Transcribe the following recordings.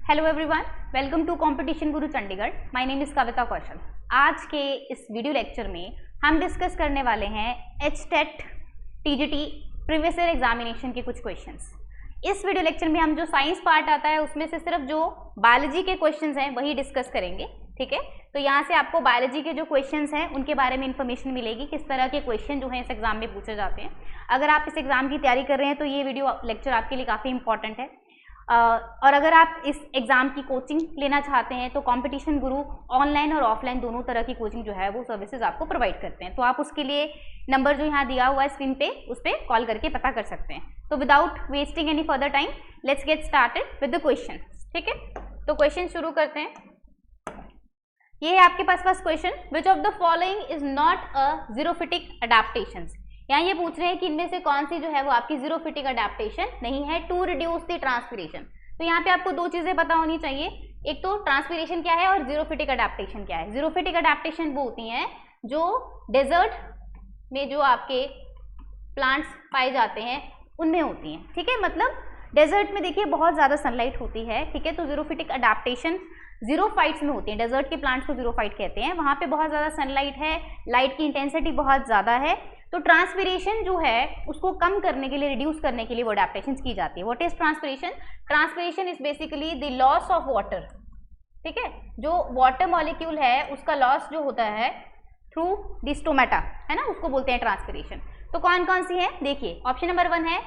Hello everyone, welcome to competition Guru Chandigarh. My name is Kavita Kaushal. आज के इस वीडियो लेक्चर में हम डिस्कस करने वाले हैं HTET TGT previous year examination के कुछ क्वेश्चंस। इस वीडियो लेक्चर में हम जो साइंस पार्ट आता है उसमें से सिर्फ जो बायोलॉजी के क्वेश्चंस हैं वही डिस्कस करेंगे, ठीक है। तो यहाँ से आपको बायोलॉजी के जो क्वेश्चंस हैं उनके बारे में इंफॉर्मेशन मिलेगी, किस तरह के क्वेश्चन जो हैं इस एग्जाम में पूछे जाते हैं। अगर आप इस एग्जाम की तैयारी कर रहे हैं तो ये वीडियो लेक्चर आपके लिए काफ़ी इंपॉर्टेंट है। और अगर आप इस एग्ज़ाम की कोचिंग लेना चाहते हैं तो कंपटीशन गुरु ऑनलाइन और ऑफलाइन दोनों तरह की कोचिंग जो है वो सर्विसेज आपको प्रोवाइड करते हैं। तो आप उसके लिए नंबर जो यहाँ दिया हुआ है स्क्रीन पे उस पर कॉल करके पता कर सकते हैं। तो without wasting any further time let's get started with the question, ठीक है। तो क्वेश्चन शुरू करते हैं। ये है आपके पास first question, which of the following is not a xerophytic adaptation. यहाँ ये पूछ रहे हैं कि इनमें से कौन सी जो है वो आपकी जीरोफिटिक अडेप्टेशन नहीं है टू रिड्यूस द ट्रांसपिरेशन। तो यहाँ पे आपको दो चीजें पता होनी चाहिए, एक तो ट्रांसपिरेशन क्या है और जीरोफिटिक अडेप्टेशन क्या है। जीरोफिटिक अडेप्टेशन वो होती हैं जो डेजर्ट में जो आपके प्लांट्स पाए जाते हैं उनमें होती हैं, ठीक है। मतलब डेजर्ट में देखिए बहुत ज़्यादा सनलाइट होती है, ठीक है। तो जीरोफिटिक अडेप्टेशन जीरोफाइट्स में होती है। डेजर्ट के प्लांट्स को जीरोफाइट कहते हैं, वहाँ पे बहुत ज़्यादा सनलाइट है, लाइट की इंटेंसिटी बहुत ज़्यादा है, तो ट्रांसपिरेशन जो है उसको कम करने के लिए, रिड्यूस करने के लिए वो अडेप्टेशंस की जाती है। What is transpiration? Transpiration is basically the loss of water, ठीक है। जो वाटर मॉलिक्यूल है उसका लॉस जो होता है थ्रू द स्टोमेटा, है ना, उसको बोलते हैं ट्रांसपिरेशन। तो कौन कौन सी है देखिए। ऑप्शन नंबर 1 है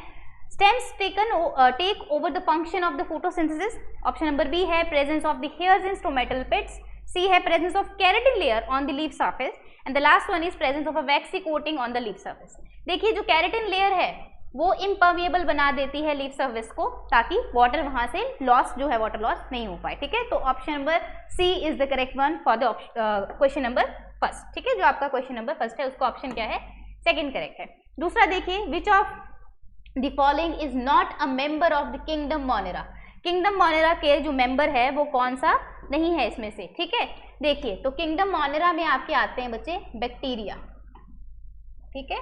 stems take over the function of the photosynthesis. Option number B है presence of the hairs in stomatal pits. C है presence of keratin layer on the leaf surface and the last one is presence of a waxy coating on the leaf surface. देखिए जो keratin layer है वो impermeable बना देती है leaf surface को, ताकि वाटर वहां से लॉस जो है वाटर लॉस नहीं हो पाए, ठीक है। तो option number C is the correct one for the question number first, ठीक है। जो आपका क्वेश्चन नंबर फर्स्ट है उसका ऑप्शन क्या है? सेकंड करेक्ट है। दूसरा देखिए, which of the following is not a member of the kingdom Monera. Kingdom Monera के जो मेंबर है वो कौन सा नहीं है इसमें से, ठीक है। देखिए तो किंगडम मोनेरा में आपके आते हैं बच्चे बैक्टीरिया, ठीक है।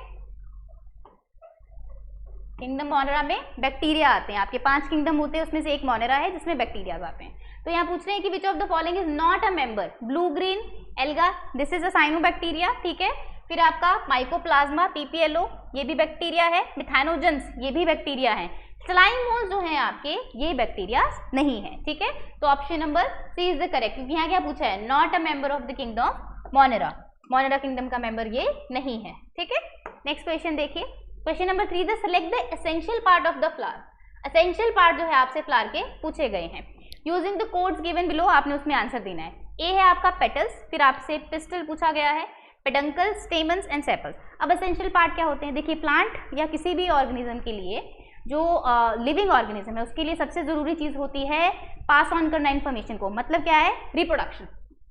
किंगडम मोनेरा में बैक्टीरिया आते हैं, आपके 5 किंगडम होते हैं उसमें से एक मोनेरा है जिसमें बैक्टीरिया आते हैं। तो यहाँ पूछ रहे हैं कि विच of the following is not a member. Blue green alga, this is a cyanobacteria, ठीक है। फिर आपका माइकोप्लाज्मा PPLO, ये भी बैक्टीरिया है। मिथाइनोजेंस, ये भी बैक्टीरिया है। स्लाइमोस जो है आपके ये बैक्टीरिया नहीं है, ठीक है। तो option number C is the correct, क्योंकि यहाँ क्या पूछा है, not a member of the kingdom Monera. Monera kingdom का मेंबर ये नहीं है, ठीक है। नेक्स्ट क्वेश्चन देखिए, question number 3, the select the essential part of the flower. Essential part जो है आपसे फ्लावर के पूछे गए हैं। Using the codes given below आपने उसमें आंसर देना है। ए है आपका पेटल्स, फिर आपसे पिस्टल पूछा गया है, पेडंकल, स्टेमन्स एंड सेपल्स। अब एसेंशियल पार्ट क्या होते हैं? देखिए प्लांट या किसी भी ऑर्गेनिज्म के लिए, जो लिविंग ऑर्गेनिज्म है उसके लिए सबसे जरूरी चीज होती है पास ऑन करना इन्फॉर्मेशन को। मतलब क्या है? रिप्रोडक्शन,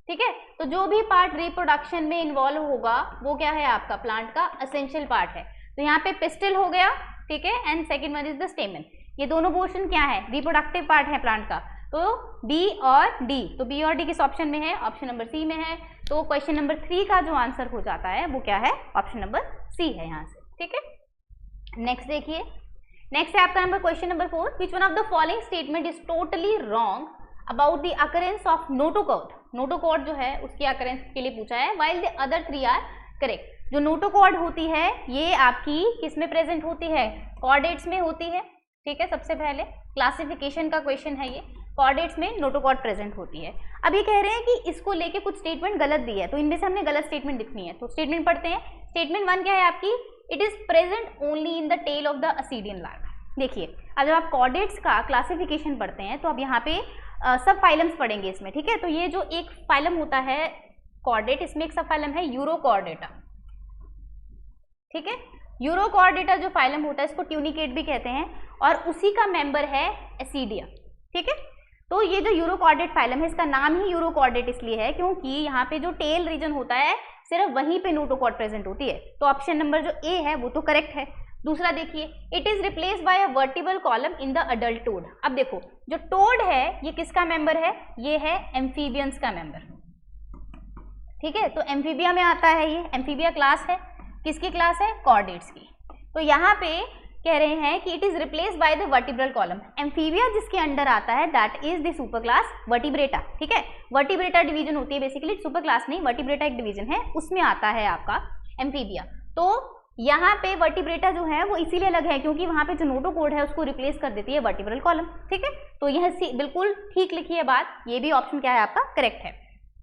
ठीक है। तो जो भी पार्ट रिप्रोडक्शन में इन्वॉल्व होगा वो क्या है आपका प्लांट का एसेंशियल पार्ट है। तो यहाँ पे पिस्टल हो गया, ठीक है, and second one is the स्टेमन। ये दोनों पोर्शन क्या है? रिप्रोडक्टिव पार्ट है प्लांट का। तो बी और डी, तो बी और डी किस ऑप्शन में है? ऑप्शन नंबर सी में है। तो क्वेश्चन नंबर 3 का जो आंसर हो जाता है वो क्या है? ऑप्शन नंबर सी है यहाँ से, ठीक है। नेक्स्ट देखिए, नेक्स्ट है आपका number question number 4, which one of the following statement is totally wrong about the occurrence of notochord. Notochord जो है उसकी अकरेंस के लिए पूछा है, while the other 3 are correct. जो नोटोकॉर्ड होती है ये आपकी किस में प्रेजेंट होती है? कॉर्डेट्स में होती है, ठीक है। सबसे पहले क्लासिफिकेशन का क्वेश्चन है ये, कॉर्डेट्स में नोटोकॉर्ड प्रेजेंट होती है। अब ये कह रहे हैं कि इसको लेके कुछ स्टेटमेंट गलत दी है, तो इनमें से हमने गलत स्टेटमेंट लिखनी है। तो स्टेटमेंट पढ़ते हैं। स्टेटमेंट 1 क्या है आपकी? It is present only in the tail of the ascidian larva. देखिए अब जब आप कॉर्डेट्स का क्लासिफिकेशन पढ़ते हैं तो अब यहाँ पे सब फाइलम्स पढ़ेंगे इसमें, ठीक है। तो ये जो एक फाइलम होता है कॉर्डेट, इसमें एक सब फाइलम है यूरोकॉर्डेटा, ठीक है। यूरोकॉर्डेटा जो फाइलम होता है इसको ट्यूनिकेट भी कहते हैं और उसी का मेंबर है एसिडिया, ठीक है। तो ये जो यूरोकॉर्डेट फाइलम है इसका नाम ही यूरोकॉर्डेट इसलिए है क्योंकि यहाँ पे जो टेल रीजन होता है सिर्फ वहीं पे नोटोकॉर्ड प्रेजेंट होती है। तो ऑप्शन नंबर जो ए है वो तो करेक्ट है। दूसरा देखिए, it is replace by a vertebral column in the adult toad. अब देखो जो टोड है ये किसका मेंबर है? ये है एम्फीबियंस का मेंबर, ठीक है। तो एम्फीबिया में आता है, ये एम्फीबिया क्लास है, किसकी क्लास है? कॉर्डेट्स की। तो यहाँ पे कह रहे हैं कि it is replace by the vertebral column. Amphibia जिसके अंडर आता है that is the super class vertebrata, ठीक है। वर्टिब्रेटा डिवीजन होती है बेसिकली, सुपर क्लास नहीं, वर्टिब्रेटा एक डिवीजन है, उसमें आता है आपका एम्फीबिया। तो यहाँ पे वर्टिब्रेटा जो है वो इसीलिए अलग है क्योंकि वहाँ पे जो नोटोकॉर्ड है उसको रिप्लेस कर देती है वर्टिब्रल कॉलम, ठीक है। तो यह बिल्कुल ठीक लिखी है बात, ये भी ऑप्शन क्या है आपका करेक्ट है।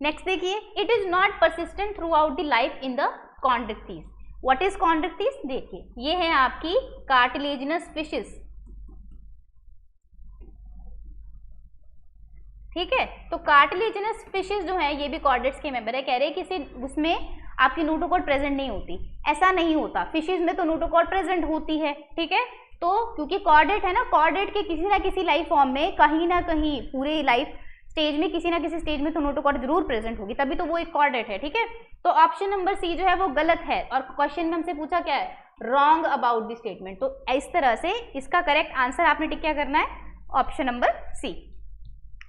नेक्स्ट देखिए, it is not persistent throughout the life in the Chondrichthyes. What is Chondrichthyes? देखिए ये है आपकी कार्टिलेजिनस फिशेस, ठीक है। तो कार्टिलेजिनस फिशेस जो है ये भी कॉर्डेट्स के मेंबर है। कह रहे हैं कि उसमें आपकी नोटोकॉर्ड प्रेजेंट नहीं होती, ऐसा नहीं होता, फिशेस में तो नोटोकॉर्ड प्रेजेंट होती है, ठीक है। तो क्योंकि कॉर्डेट है ना, कॉर्डेट के किसी ना किसी लाइफ फॉर्म में कहीं ना कहीं पूरे लाइफ स्टेज में किसी ना किसी स्टेज में तो नोटोकॉर्ड जरूर प्रेजेंट होगी, तभी तो वो एक कॉर्डेट है, ठीक है। तो ऑप्शन नंबर सी जो है वो गलत है और क्वेश्चन में हमसे पूछा क्या है, रॉन्ग अबाउट द स्टेटमेंट। तो इस तरह से इसका करेक्ट आंसर आपने टिक क्या करना है, ऑप्शन नंबर सी।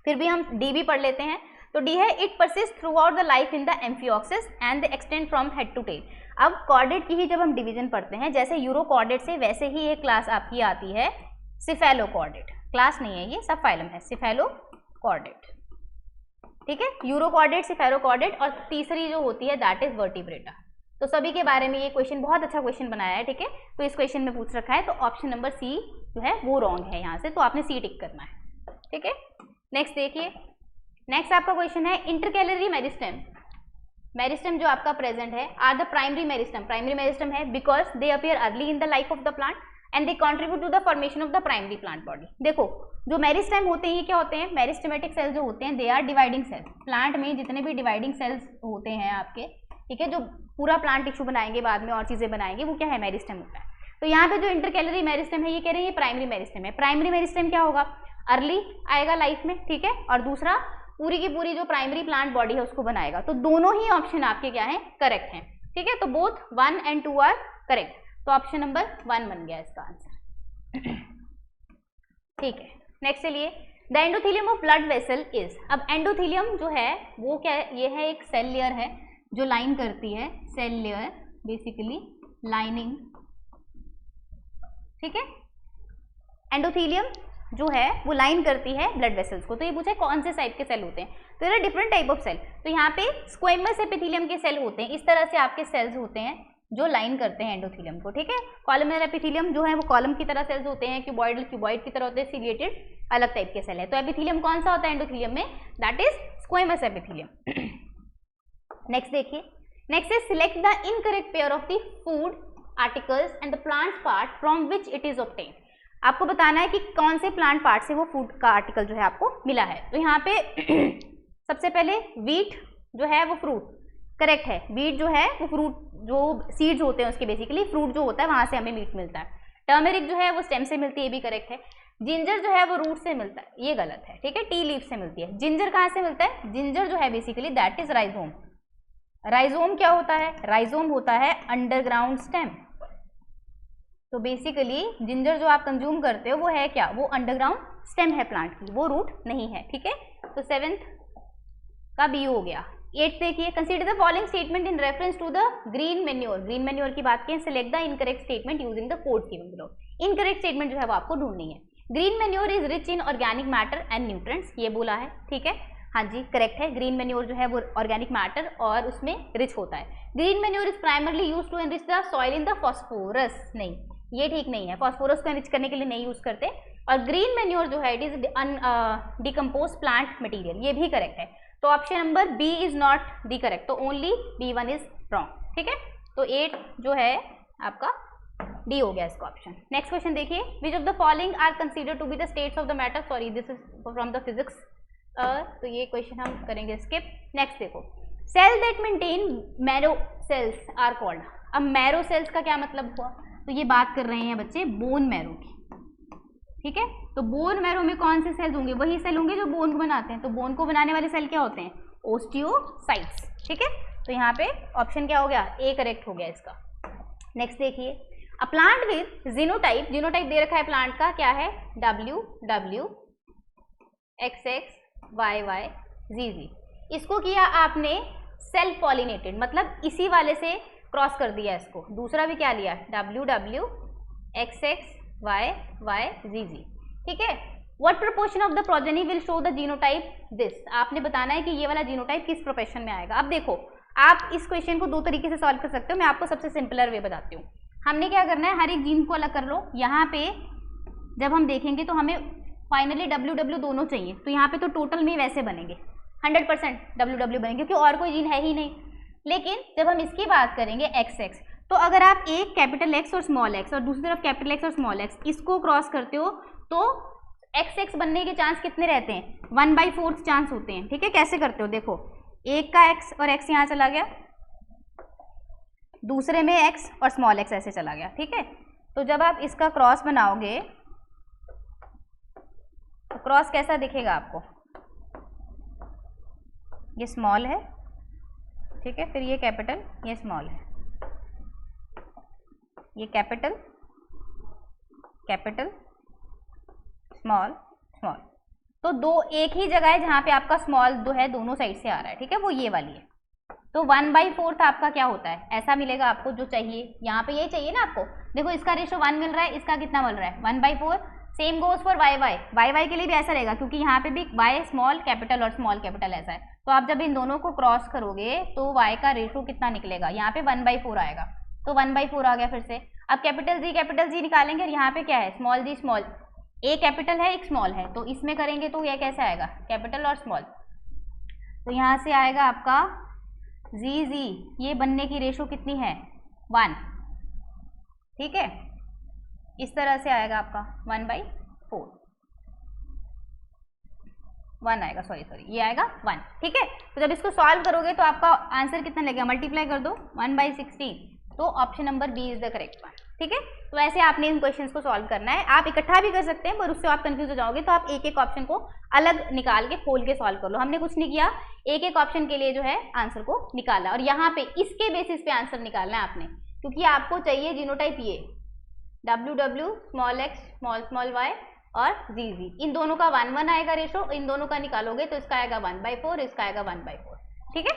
फिर भी हम डी भी पढ़ लेते हैं। तो डी है it persist throughout the life in the amphioxus and the extend from head to tail. अब कॉर्डेट की ही जब हम डिवीजन पढ़ते हैं, जैसे यूरोकॉर्डेट से वैसे ही एक क्लास आपकी आती है सिफेलोकॉर्डेट, क्लास नहीं है ये, सब फाइलम है, सिफेलोकॉर्डेट, ठीक है। यूरोकॉर्डेट, सिफेलोकॉर्डेट और तीसरी जो होती है दैट इज वर्टिब्रेटा। तो सभी के बारे में ये क्वेश्चन बहुत अच्छा क्वेश्चन बनाया है, ठीक है। तो इस क्वेश्चन में पूछ रखा है, तो ऑप्शन नंबर सी जो है वो रॉन्ग है यहाँ से, तो आपने सी टिक करना है, ठीक है। नेक्स्ट देखिए, नेक्स्ट आपका क्वेश्चन है इंटरकैलरी मेरिस्टेम। मेरिस्टेम जो आपका प्रेजेंट है are the primary meristem, primary meristem है because they appear early in the life of the plant and they contribute to the formation of the primary plant body. देखो जो meristem होते हैं ये क्या होते हैं, मेरिस्टेमेटिक सेल्स जो होते हैं they are dividing cells. Plant में जितने भी डिवाइडिंग सेल्स होते हैं आपके, ठीक है, जो पूरा प्लांट टिश्यू बनाएंगे बाद में और चीजें बनाएंगे, वो क्या है, मेरिस्टेम होता है। तो यहाँ पे जो इंटरकैलरी मेरिस्टेम है ये कह रहे हैं ये प्राइमरी मेरिस्टेम है। प्राइमरी मेरिस्टेम क्या होगा, अर्ली आएगा लाइफ में, ठीक है, और दूसरा पूरी की पूरी जो प्राइमरी प्लांट बॉडी है उसको बनाएगा। तो दोनों ही ऑप्शन आपके क्या है, करेक्ट हैं, ठीक है। तो बोथ 1 and 2 आर करेक्ट, तो ऑप्शन नंबर 1 बन गया इसका आंसर, ठीक है। नेक्स्ट चलिए, the endothelium of blood vessel is. अब एंडोथेलियम जो है वो क्या है, ये है एक सेल लेयर है जो लाइन करती है, सेल लेयर बेसिकली लाइनिंग, ठीक है। एंडोथेलियम जो है वो लाइन करती है ब्लड वेसल्स को। तो ये पूछा कौन से टाइप के सेल होते हैं, तो there are different type of cell. तो यहाँ पे स्क्वेमस एपिथेलियम के सेल होते हैं, इस तरह से आपके सेल्स होते हैं जो लाइन करते हैं एंडोथेलियम को, ठीक है। कॉलमनर एपिथेलियम जो है वो कॉलम की तरह सेल्स होते हैं, क्यूबॉइडल क्यूबॉइड की तरह होते हैं, सिलिएटेड अलग टाइप के सेल है। तो एपिथेलियम कौन सा होता है एंडोथेलियम में, that is squamous epithelium. Next देखिए, next is select the incorrect pair of the food articles and the plant part from which it is obtained. आपको बताना है कि कौन से प्लांट पार्ट से वो फूड का आर्टिकल जो है आपको मिला है। तो यहाँ पे सबसे पहले वीट जो है वो फ्रूट करेक्ट है, वीट जो है वो फ्रूट, जो सीड्स होते हैं उसके बेसिकली फ्रूट जो होता है वहां से हमें मीट मिलता है। टर्मेरिक जो है वो स्टेम से मिलती है, ये भी करेक्ट है। जिंजर जो है वो रूट से मिलता है, ये गलत है, ठीक है, टी लीफ से मिलती है। जिंजर कहाँ से मिलता है, जिंजर जो है basically that is rhizome. Rhizome क्या होता है, राइजोम होता है अंडरग्राउंड स्टेम। तो बेसिकली जिंजर जो आप कंज्यूम करते हो वो है क्या, वो अंडरग्राउंड स्टेम है प्लांट की, वो रूट नहीं है, ठीक है। तो 7th का बी हो गया। 8th देखिए, consider the following statement in reference to the green manure. Green manure की बात करें, select the incorrect statement using the codes given below. Incorrect statement जो है वो आपको ढूंढनी है। Green manure is rich in organic matter and nutrients, ये बोला है, ठीक है, हाँ जी करेक्ट है। ग्रीन मैन्योर जो है वो ऑर्गेनिक मैटर और उसमें रिच होता है। Green manure is primarily use to enrich the soil in the phosphorus, नहीं ये ठीक नहीं है, फॉस्फोरस को एनरिच करने के लिए नहीं यूज करते। और ग्रीन मैन्योर जो है it is decompose plant material, ये भी करेक्ट है। तो option number B is not the correct, तो ओनली B1 इज रॉन्ग, ठीक है। तो 8 जो है आपका डी हो गया इसका ऑप्शन। नेक्स्ट क्वेश्चन देखिए, which of the following are considered to be the states of the matter, sorry this is from the physics, तो ये क्वेश्चन हम करेंगे स्किप। नेक्स्ट देखो, cell that maintain marrow cells are called. अब marrow cells का क्या मतलब हुआ, तो ये बात कर रहे हैं बच्चे बोन मैरो की, ठीक है। तो बोन मैरो में कौन से सेल्स होंगे, वही सेल होंगे जो बोन को बनाते हैं। तो बोन को बनाने वाले सेल क्या होते हैं, ओस्टियोसाइट्स, ठीक है। तो यहाँ पे ऑप्शन क्या हो गया, ए करेक्ट हो गया इसका। नेक्स्ट देखिए, a plant with genotype, genotype दे रखा है प्लांट का क्या है, WW XXYY ZZ। इसको किया आपने सेल्फ पॉलिनेटेड, मतलब इसी वाले से क्रॉस कर दिया इसको। दूसरा भी क्या लिया, WW XX YYZZ, ठीक है। What proportion of the progeny will show the genotype this, आपने बताना है कि ये वाला जीनोटाइप किस प्रोपोर्शन में आएगा। अब देखो आप इस क्वेश्चन को दो तरीके से सॉल्व कर सकते हो, मैं आपको सबसे सिंपलर वे बताती हूँ। हमने क्या करना है, हर एक जीन को अलग कर लो। यहाँ पे जब हम देखेंगे तो हमें फाइनली WW दोनों चाहिए, तो यहाँ पे तो टोटल में वैसे बनेंगे 100% WW बनेंगे, क्योंकि और कोई जीन है ही नहीं। लेकिन जब हम इसकी बात करेंगे XX, तो अगर आप एक कैपिटल X और स्मॉल x और दूसरी तरफ कैपिटल X और स्मॉल x इसको क्रॉस करते हो तो XX बनने के चांस कितने रहते हैं, 1/4 चांस होते हैं, ठीक है। कैसे करते हो, देखो एक का X और X यहाँ चला गया, दूसरे में X और स्मॉल x ऐसे चला गया, ठीक है। तो जब आप इसका क्रॉस बनाओगे तो क्रॉस कैसा दिखेगा आपको, ये स्मॉल है, ठीक है, फिर ये कैपिटल, ये स्मॉल है, ये कैपिटल कैपिटल स्मॉल स्मॉल, तो दो एक ही जगह है जहाँ पे आपका स्मॉल जो है दोनों साइड से आ रहा है, ठीक है, वो ये वाली है। तो 1/4 आपका क्या होता है, ऐसा मिलेगा आपको जो चाहिए, यहाँ पे यही चाहिए ना आपको। देखो इसका रेशो 1 मिल रहा है, इसका कितना मिल रहा है 1/4। सेम गोज फॉर YY के लिए भी ऐसा रहेगा, क्योंकि यहाँ पे भी Y स्मॉल कैपिटल और स्मॉल कैपिटल ऐसा है। तो आप जब इन दोनों को क्रॉस करोगे तो Y का रेशो कितना निकलेगा, यहाँ पे 1/4 आएगा, तो 1/4 आ गया फिर से। अब कैपिटल G निकालेंगे और यहाँ पे क्या है, स्मॉल g स्मॉल, ए कैपिटल है एक स्मॉल है, तो इसमें करेंगे तो यह कैसे आएगा, कैपिटल और स्मॉल, तो यहाँ से आएगा आपका GG, ये बनने की रेशो कितनी है 1, ठीक है। इस तरह से आएगा आपका 1/4, 1 आएगा, सॉरी ये आएगा 1, ठीक है। तो जब इसको सॉल्व करोगे तो आपका आंसर कितना लगेगा, मल्टीप्लाई कर दो 1/16, तो option number B is the correct one, ठीक है। तो ऐसे आपने इन क्वेश्चंस को सॉल्व करना है, आप इकट्ठा भी कर सकते हैं पर उससे आप कंफ्यूज हो जाओगे, तो आप एक एक ऑप्शन को अलग निकाल के खोल के सॉल्व कर लो। हमने कुछ नहीं किया, एक एक ऑप्शन के लिए जो है आंसर को निकाला, और यहाँ पे इसके बेसिस पे आंसर निकालना है आपने, क्योंकि आपको चाहिए जीनोटाइप ये WW small x small y और ZZ, इन दोनों का 1:1 आएगा रेशो, इन दोनों का निकालोगे तो इसका आएगा 1/4, इसका आएगा 1/4, ठीक है।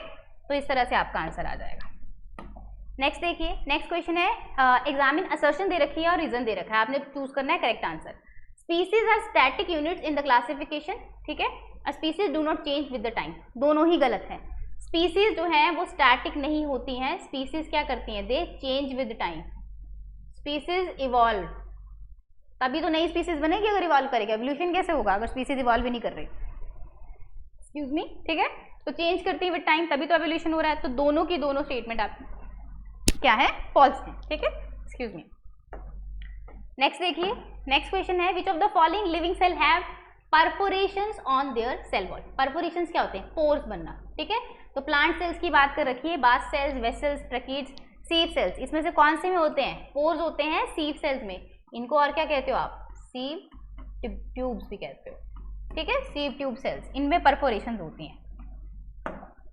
तो इस तरह से आपका आंसर आ जाएगा। नेक्स्ट देखिए, नेक्स्ट क्वेश्चन है, एग्जामिन असर्शन दे रखी है और रीजन दे रखा है, आपने चूज करना है correct answer. Species are static units in the classification, ठीक है, और species do not change with the time, दोनों ही गलत है। स्पीसीज जो है वो स्टैटिक नहीं होती हैं, स्पीसीज क्या करती हैं, दे change with time. Species evolve, तभी तो नई स्पीसीज बनेगी अगर इवॉल्व करेगा, एवोल्यूशन कैसे होगा अगर स्पीसीज इवॉल्व ही नहीं कर रही, एक्सक्यूज मी, ठीक है। तो चेंज करती है विद टाइम, तभी तो एवोल्यूशन हो रहा है। तो दोनों की दोनों स्टेटमेंट आप क्या है, फॉल्स है, ठीक है, एक्सक्यूज मी। नेक्स्ट देखिए, नेक्स्ट क्वेश्चन है, which of the following living cell have perforations on their cell wall. Perforations क्या होते हैं, पोर्स बनना, ठीक है। तो प्लांट सेल्स की बात कर रखी है, बास्ट सेल्स, वेसल्स, ट्रकीड्स, सीव सेल्स, इसमें से कौन से में होते हैं, पोर्स होते हैं सीव सेल्स में। इनको और क्या कहते हो आप, सीव ट्यूब्स भी कहते हो, ठीक है, सीव ट्यूब सेल्स, इनमें परफोरेशंस होती हैं।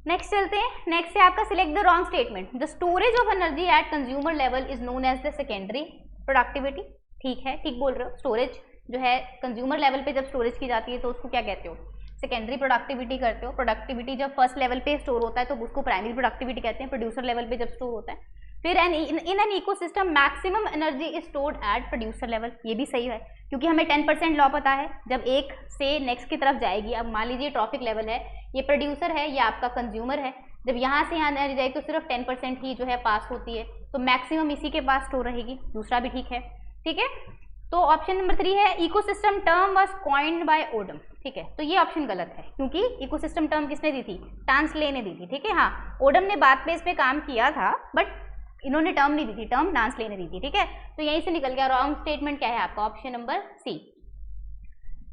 नेक्स्ट चलते हैं, नेक्स्ट है आपका select the wrong statement. The storage of energy at consumer level is known as the secondary productivity, ठीक है, ठीक बोल रहे हो। स्टोरेज जो है कंज्यूमर लेवल पे जब स्टोरेज की जाती है तो उसको क्या कहते हो, सेकेंडरी प्रोडक्टिविटी करते हो। प्रोडक्टिविटी जब फर्स्ट लेवल पे स्टोर होता है तो उसको प्राइमरी प्रोडक्टिविटी कहते हैं, प्रोड्यूसर लेवल पे जब स्टोर होता है। फिर in an ecosystem maximum energy is stored at producer level, ये भी सही है क्योंकि हमें 10% लॉ पता है, जब एक से नेक्स्ट की तरफ जाएगी, अब मान लीजिए ट्रॉफिक लेवल है, ये प्रोड्यूसर है, ये आपका कंज्यूमर है, जब यहाँ से यहाँ एनर्जी जाएगी तो सिर्फ 10% ही जो है पास होती है, तो मैक्सिमम इसी के पास स्टोर रहेगी, दूसरा भी ठीक है, ठीक है। तो ऑप्शन नंबर 3 है, ecosystem term was coined bye Odum, ठीक है, तो ये ऑप्शन गलत है क्योंकि इकोसिस्टम टर्म किसने दी थी, टांसले ने दी थी, ठीक है। हाँ, ओडम ने बाद में इस पे काम किया था बट इन्होंने टर्म नहीं दी थी, टर्म टांसले ने दी थी, ठीक है। तो यहीं से निकल गया, रॉन्ग स्टेटमेंट क्या है आपका, ऑप्शन नंबर सी।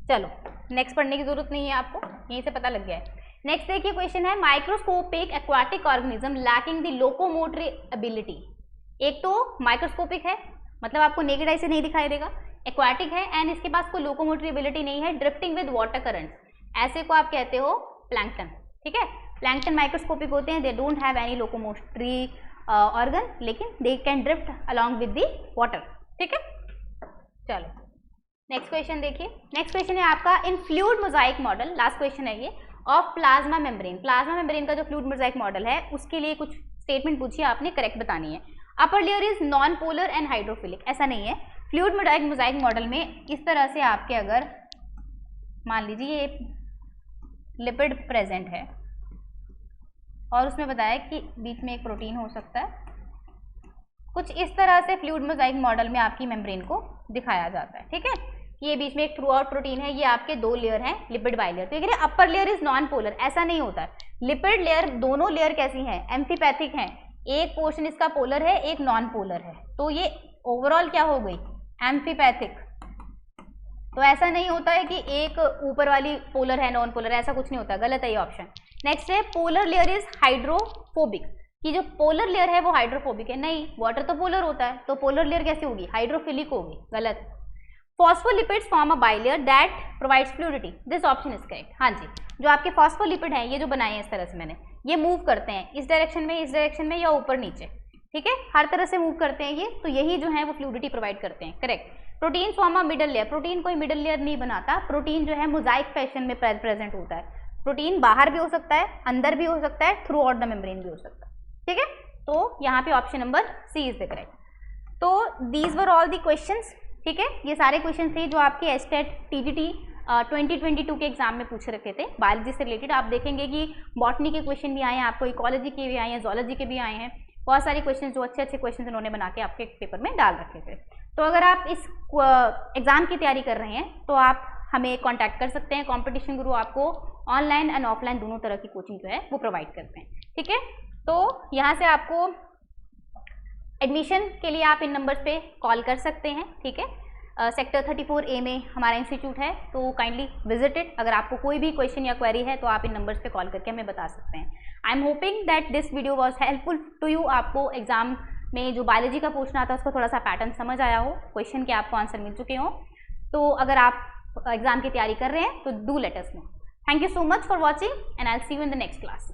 चलो नेक्स्ट पढ़ने की जरूरत नहीं है आपको, यहीं से पता लग गया है। नेक्स्ट देखिए क्वेश्चन है, microscopic aquatic organism lacking the locomotory ability. एक तो माइक्रोस्कोपिक है, मतलब आपको नेकेड आई से नहीं दिखाई देगा, एक्वाटिक है एंड इसके पास कोई लोकोमोटरी एबिलिटी नहीं है, ड्रिफ्टिंग विद वाटर करंट्स, ऐसे को आप कहते हो प्लैंकटन, ठीक है। प्लैंकटन माइक्रोस्कोपिक होते हैं, they don't have any locomotory organ, लेकिन they can drift along with the water, ठीक है। चलो नेक्स्ट क्वेश्चन देखिए, नेक्स्ट क्वेश्चन है आपका, in fluid mosaic model, last question है ये, of plasma membrane. Plasma membrane का जो फ्लूइड मोजाइक मॉडल है उसके लिए कुछ स्टेटमेंट पूछिए आपने, करेक्ट बतानी है। Upper layer is non polar and hydrophilic, ऐसा नहीं है, फ्लूइड मोजाइक मॉडल में इस तरह से आपके अगर मान लीजिए ये लिपिड प्रेजेंट है और उसमें बताया कि बीच में एक प्रोटीन हो सकता है, कुछ इस तरह से फ्लूइड मोजाइक मॉडल में आपकी मेम्ब्रेन को दिखाया जाता है। ठीक है, ये बीच में एक थ्रू आउट प्रोटीन है, ये आपके 2 लेयर हैं लिपिड बाइलेयर। तो ये upper layer is non polar, ऐसा नहीं होता है। लिपिड लेयर दोनों लेयर कैसी हैं, एम्फीपैथिक हैं, एक पोर्शन इसका पोलर है एक नॉन पोलर है, तो ये ओवरऑल क्या हो गई, एम्फीपैथिक। तो ऐसा नहीं होता है कि एक ऊपर वाली पोलर है नॉन पोलर, ऐसा कुछ नहीं होता, गलत है ये ऑप्शन। नेक्स्ट है पोलर लेयर इज हाइड्रोफोबिक, कि जो पोलर लेयर है वो हाइड्रोफोबिक है, नहीं, वाटर तो पोलर होता है, तो पोलर लेयर कैसी होगी, हाइड्रोफिलिक होगी, गलत। Phospholipids form a bilayer that provides fluidity, this option is correct. हाँ जी, जो आपके फॉस्फोलिपिड हैं, ये जो बनाए हैं इस तरह से मैंने, ये मूव करते हैं इस डायरेक्शन में या ऊपर नीचे, ठीक है, हर तरह से मूव करते हैं ये, तो यही जो है वो फ्लूइडिटी प्रोवाइड करते हैं, correct. Protein form a middle layer, protein कोई मिडल लेयर नहीं बनाता, प्रोटीन जो है मोजाइक फैशन में प्रेजेंट होता है। प्रोटीन बाहर भी हो सकता है, अंदर भी हो सकता है, थ्रू आउट द मेम्ब्रेन भी हो सकता है, ठीक है। तो यहाँ पे option number C is the correct. तो these were all the questions, ठीक है, ये सारे क्वेश्चन थे जो आपके एस्टेट टीजीटी 2022 के एग्जाम में पूछ रखे थे बायोलॉजी से रिलेटेड। आप देखेंगे कि बॉटनी के क्वेश्चन भी आए हैं, आपको इकोलॉजी के भी आए हैं, जोलॉजी के भी आए हैं, बहुत सारे क्वेश्चन जो अच्छे अच्छे क्वेश्चन उन्होंने बना के आपके पेपर में डाल रखे थे। तो अगर आप इस एग्जाम की तैयारी कर रहे हैं तो आप हमें कांटेक्ट कर सकते हैं। कंपटीशन गुरु आपको ऑनलाइन एंड ऑफलाइन दोनों तरह की कोचिंग जो है वो प्रोवाइड करते हैं, ठीक है। तो यहाँ से आपको एडमिशन के लिए आप इन नंबर्स पे कॉल कर सकते हैं, ठीक है। सेक्टर 34A में हमारा इंस्टीट्यूट है, तो काइंडली विजिट इट। अगर आपको कोई भी क्वेश्चन या क्वेरी है तो आप इन नंबर्स पे कॉल करके हमें बता सकते हैं। I am hoping that this video was helpful to you. आपको एग्जाम में जो बायोलॉजी का क्वेश्चन आता है उसका थोड़ा सा पैटर्न समझ आया हो, क्वेश्चन के आपको आंसर मिल चुके हों। तो अगर आप एग्जाम की तैयारी कर रहे हैं तो do let us know. Thank you so much for watching and I will see you in the next class.